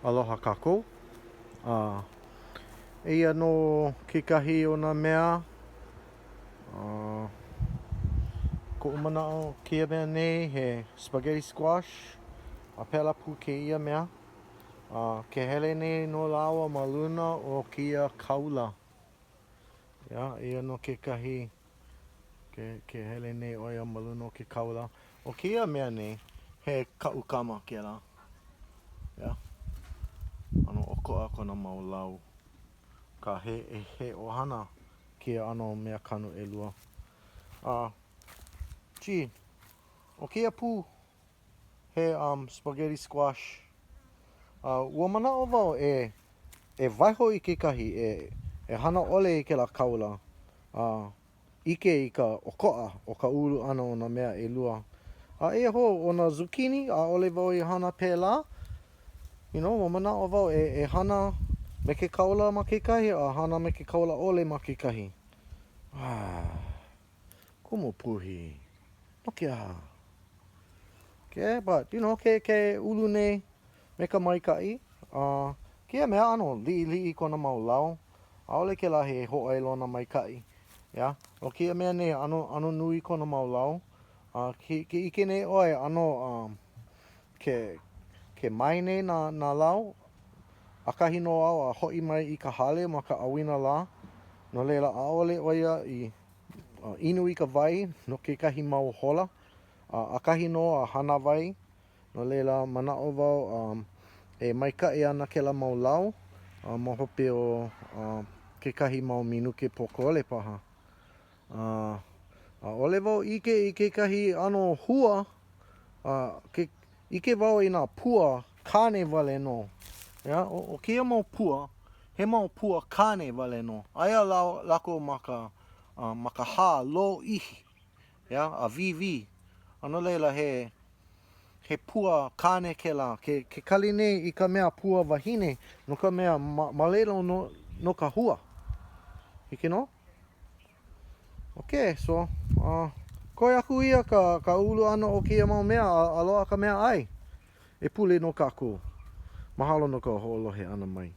Aloha kākou. Eia no kekahi o nā mea. Ko umanao kia mea nei he spaghetti squash. A pela pu ke ia mea. Ke hele nei no lawa ma luna o kia kaula. Eia no kekahi ke hele nei oia ma luna o ke kaula. O kia mea nei he kaukama ke la. Ano oko a kona mau lau. Ka he ohana kia ano mea kanu e lua. O kia pu he spaghetti squash. Ua manao wau e waiho i kekahi e hana ole i ke la kaula. Ike i ka okoa o ka ulu ana o na mea e lua. E ho o na zucchini a ole wau i hana pēlā. Ua manao wau e hana me ke kaula ma kekahi a hana me ke kaula ole ma kekahi. Kumu puhi. Noke aha. Okay, but ke ulu nei me ka maikai. Kia mea ano li kona mau lau. Aole ke la he ho'ailona maikai. O kia mea nei ano nui kona mau lau. Ke ike nei oe ano ke mai nei na lau. Akahi no au a hoi mai i ka hale ma ka awina la. No leila aole oia i inu i ka vai no ke kahi mau hola. Akahi no a hana vai. No leila manao wau e maikai ana ke la mau lau. Ma hope o ke kahi mau minuke pokole paha. Ole wau ike i ke kahi ano hua. Ike wau i nā pua kane wale no. O kia mau pua, he mau pua kane wale no. Aia lako maka hā lo ihi. A vivi. Ano leila he pua kane ke la. Ke kali nei i ka mea pua wahine. No ka mea malelo no ka hua. Hike no? Okay, so koe aku ia ka ulu ana o kia mau mea aloha ka mea ai. E pule no kākou. Mahalo no ka ho'olohe ana mai.